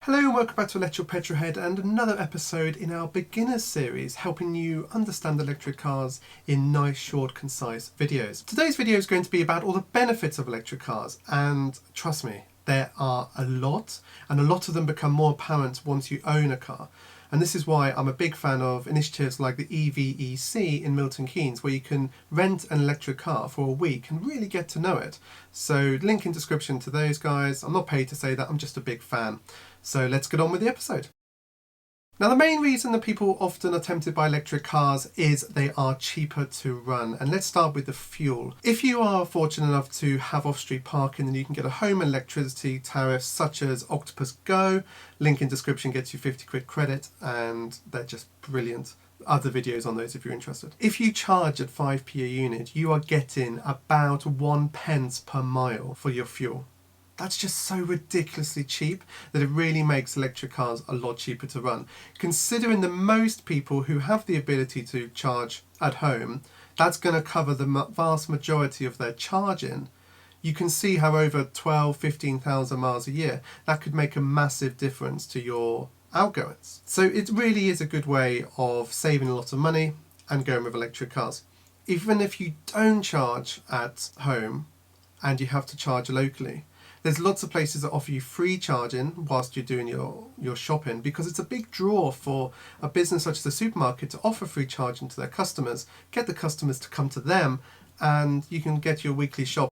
Hello and welcome back to Electric Petrolhead and another episode in our beginners series helping you understand electric cars in nice, short, concise videos. Today's video is going to be about all the benefits of electric cars, and trust me, there are a lot, and a lot of them become more apparent once you own a car. And this is why I'm a big fan of initiatives like the EVEC in Milton Keynes, where you can rent an electric car for a week and really get to know it. So link in description to those guys. I'm not paid to say that, I'm just a big fan. So let's get on with the episode. Now, the main reason that people often are tempted by electric cars is they are cheaper to run. And let's start with the fuel. If you are fortunate enough to have off-street parking, then you can get a home electricity tariff such as Octopus Go. Link in description gets you 50 quid credit, and they're just brilliant. Other videos on those if you're interested. If you charge at 5p a unit, you are getting about 1 pence per mile for your fuel. That's just so ridiculously cheap that it really makes electric cars a lot cheaper to run. Considering that most people who have the ability to charge at home, that's going to cover the vast majority of their charging. You can see how over 15,000 miles a year, that could make a massive difference to your outgoings. So it really is a good way of saving a lot of money and going with electric cars. Even if you don't charge at home and you have to charge locally, there's lots of places that offer you free charging whilst you're doing your shopping, because it's a big draw for a business such as a supermarket to offer free charging to their customers, get the customers to come to them, and you can get your weekly shop.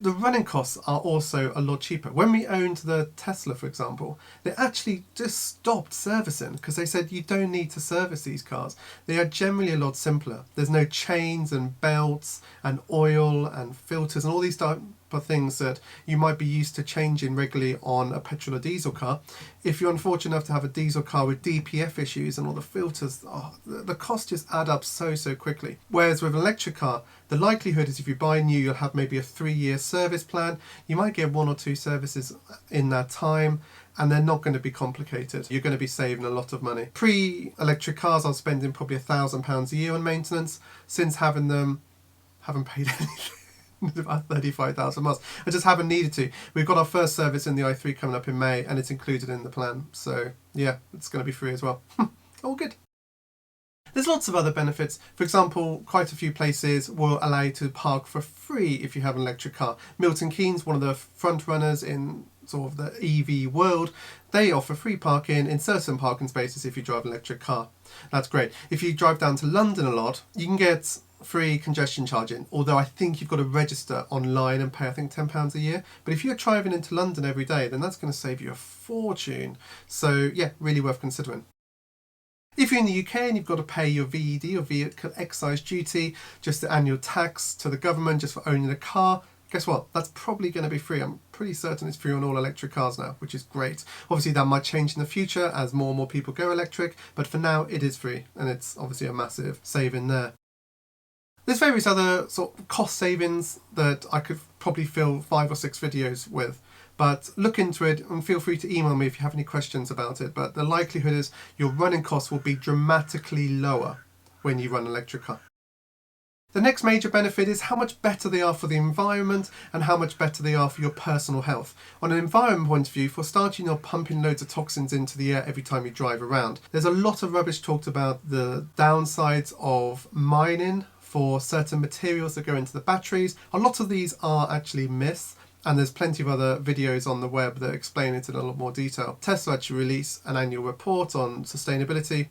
The running costs are also a lot cheaper. When we owned the Tesla, for example, they actually just stopped servicing because they said you don't need to service these cars. They are generally a lot simpler. There's no chains and belts and oil and filters and all these type of things that you might be used to changing regularly on a petrol or diesel car. If you're unfortunate enough to have a diesel car with DPF issues and all the filters, the cost just add up so quickly. Whereas with an electric car, the likelihood is if you buy new, you'll have maybe a 3-year service plan. You might get 1 or 2 services in that time, and they're not going to be complicated. You're going to be saving a lot of money. Pre-electric cars, I was spending probably £1,000 a year on maintenance. Since having them, haven't paid anything. About 35,000 miles. I just haven't needed to. We've got our first service in the i3 coming up in May, and it's included in the plan. So yeah, it's going to be free as well. All good. There's lots of other benefits. For example, quite a few places will allow you to park for free if you have an electric car. Milton Keynes, one of the front runners in sort of the EV world, they offer free parking in certain parking spaces if you drive an electric car. That's great. If you drive down to London a lot, you can get free congestion charging, although I think you've got to register online and pay, I think, £10 a year. But if you're driving into London every day, then that's going to save you a fortune. So yeah, really worth considering. If you're in the UK and you've got to pay your VED or vehicle excise duty, just the annual tax to the government just for owning a car, guess what? That's probably going to be free. I'm pretty certain it's free on all electric cars now, which is great. Obviously that might change in the future as more and more people go electric, but for now it is free, and it's obviously a massive saving there. There's various other sort of cost savings that I could probably fill 5 or 6 videos with, but look into it and feel free to email me if you have any questions about it. But the likelihood is your running costs will be dramatically lower when you run an electric car. The next major benefit is how much better they are for the environment and how much better they are for your personal health. On an environment point of view, for starting, you're pumping loads of toxins into the air every time you drive around. There's a lot of rubbish talked about the downsides of mining for certain materials that go into the batteries. A lot of these are actually myths, and there's plenty of other videos on the web that explain it in a lot more detail. Tesla actually release an annual report on sustainability.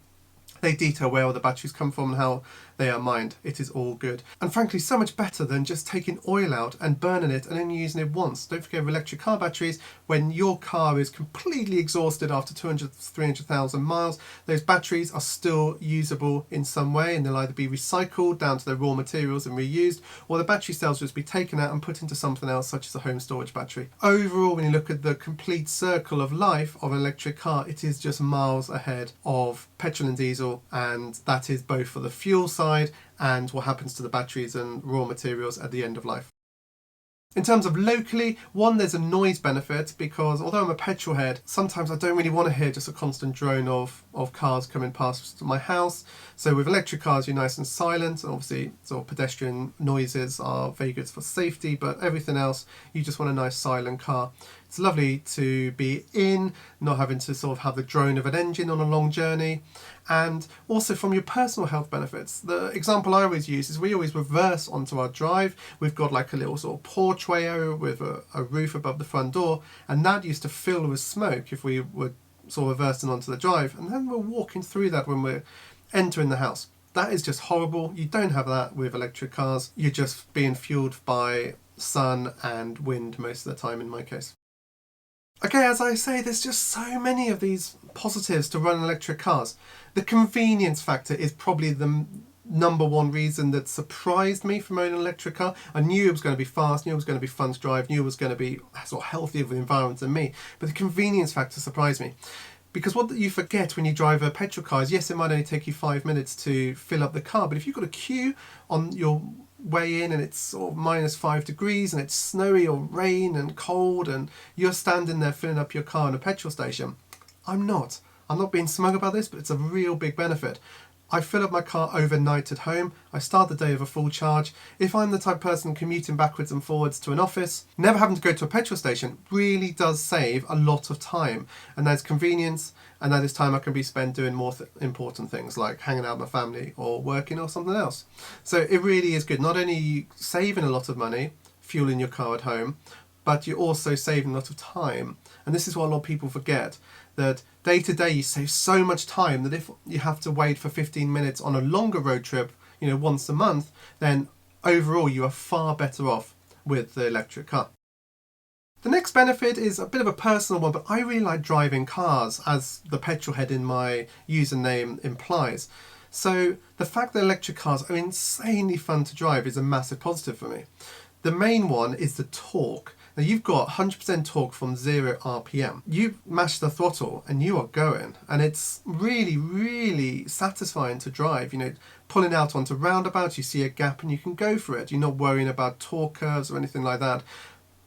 They detail where all the batteries come from and how they are mined. It is all good. And frankly, so much better than just taking oil out and burning it and only using it once. Don't forget, with electric car batteries, when your car is completely exhausted after 300,000 miles, those batteries are still usable in some way, and they'll either be recycled down to their raw materials and reused, or the battery cells will just be taken out and put into something else, such as a home storage battery. Overall, when you look at the complete circle of life of an electric car, it is just miles ahead of petrol and diesel, and that is both for the fuel side and what happens to the batteries and raw materials at the end of life. In terms of locally, one, there's a noise benefit, because although I'm a petrolhead, sometimes I don't really want to hear just a constant drone of cars coming past my house. So with electric cars, you're nice and silent, and obviously sort of pedestrian noises are very good for safety, but everything else, you just want a nice silent car It's lovely to be in, not having to sort of have the drone of an engine on a long journey. And also from your personal health benefits. The example I always use is we always reverse onto our drive. We've got like a little sort of porchway area with a roof above the front door, and that used to fill with smoke if we were sort of reversing onto the drive, and then we're walking through that when we're entering the house. That is just horrible. You don't have that with electric cars. You're just being fueled by sun and wind most of the time in my case. Okay, as I say, there's just so many of these positives to run electric cars. The convenience factor is probably the number one reason that surprised me from owning an electric car. I knew it was going to be fast, knew it was going to be fun to drive, knew it was going to be sort of healthier for the environment than me, but the convenience factor surprised me. Because what you forget when you drive a petrol car is, yes, it might only take you 5 minutes to fill up the car, but if you've got a queue on your way in and it's sort of -5 degrees and it's snowy or rain and cold and you're standing there filling up your car in a petrol station, I'm not being smug about this, but it's a real big benefit. I fill up my car overnight at home. I start the day with a full charge. If I'm the type of person commuting backwards and forwards to an office, never having to go to a petrol station really does save a lot of time. And that's convenience, and that is time I can be spent doing more important things like hanging out with my family or working or something else. So it really is good. Not only are you saving a lot of money fueling your car at home, but you're also saving a lot of time. And this is what a lot of people forget, that day to day you save so much time that if you have to wait for 15 minutes on a longer road trip, once a month, then overall you are far better off with the electric car. The next benefit is a bit of a personal one, but I really like driving cars, as the Petrolhead in my username implies. So the fact that electric cars are insanely fun to drive is a massive positive for me. The main one is the torque. Now you've got 100% torque from 0 RPM. You mash the throttle and you are going, and it's really, really satisfying to drive. Pulling out onto roundabouts, you see a gap and you can go for it. You're not worrying about torque curves or anything like that,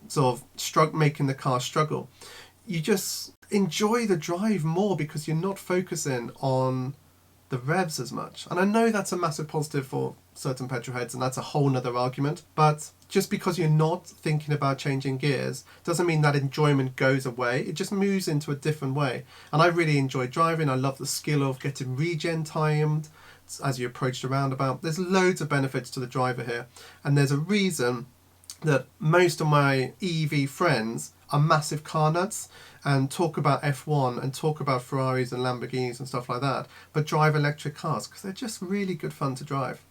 sort of making the car struggle. You just enjoy the drive more because you're not focusing on the revs as much. And I know that's a massive positive for certain petrolheads, and that's a whole nother argument, but just because you're not thinking about changing gears doesn't mean that enjoyment goes away. It just moves into a different way. And I really enjoy driving. I love the skill of getting regen timed as you approach the roundabout. There's loads of benefits to the driver here, and there's a reason that most of my EV friends are massive car nuts and talk about F1 and talk about Ferraris and Lamborghinis and stuff like that, but drive electric cars because they're just really good fun to drive.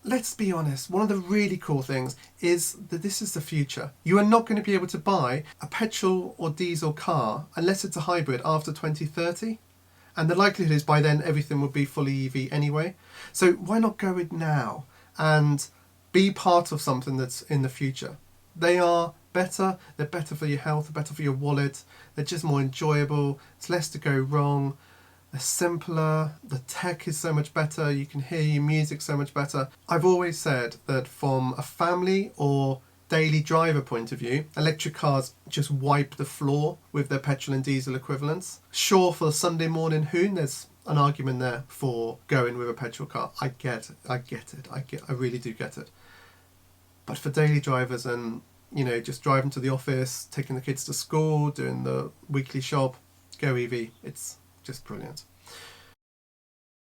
Let's be honest, one of the really cool things is that this is the future. You are not going to be able to buy a petrol or diesel car unless it's a hybrid after 2030. And the likelihood is by then everything will be fully EV anyway. So why not go it now and be part of something that's in the future? They are better, they're better for your health, they're better for your wallet, they're just more enjoyable, it's less to go wrong. They're simpler, the tech is so much better, you can hear your music so much better. I've always said that from a family or daily driver point of view, electric cars just wipe the floor with their petrol and diesel equivalents. Sure, for the Sunday morning hoon, there's an argument there for going with a petrol car. I get it, I really do get it. But for daily drivers and, just driving to the office, taking the kids to school, doing the weekly shop, go EV. It's just brilliant.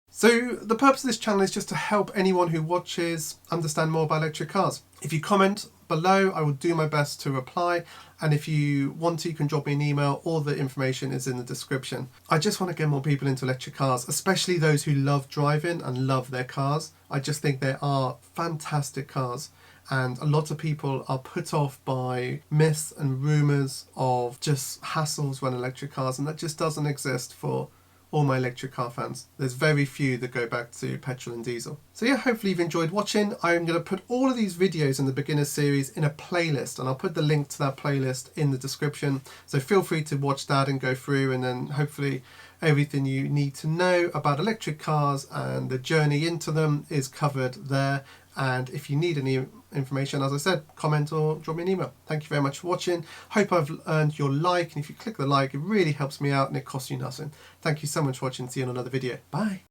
So the purpose of this channel is just to help anyone who watches understand more about electric cars. If you comment below, I will do my best to reply, and if you want to, you can drop me an email. All the information is in the description. I just want to get more people into electric cars, especially those who love driving and love their cars. I just think they are fantastic cars, and a lot of people are put off by myths and rumours of just hassles when electric cars, and that just doesn't exist for all my electric car fans. There's very few that go back to petrol and diesel. So yeah, hopefully you've enjoyed watching. I'm going to put all of these videos in the beginner series in a playlist, and I'll put the link to that playlist in the description. So feel free to watch that and go through, and then hopefully everything you need to know about electric cars and the journey into them is covered there. And if you need any information, as I said, comment or drop me an email. Thank you very much for watching. Hope I've earned your like, and if you click the like, it really helps me out and it costs you nothing. Thank you so much for watching. See you in another video. Bye.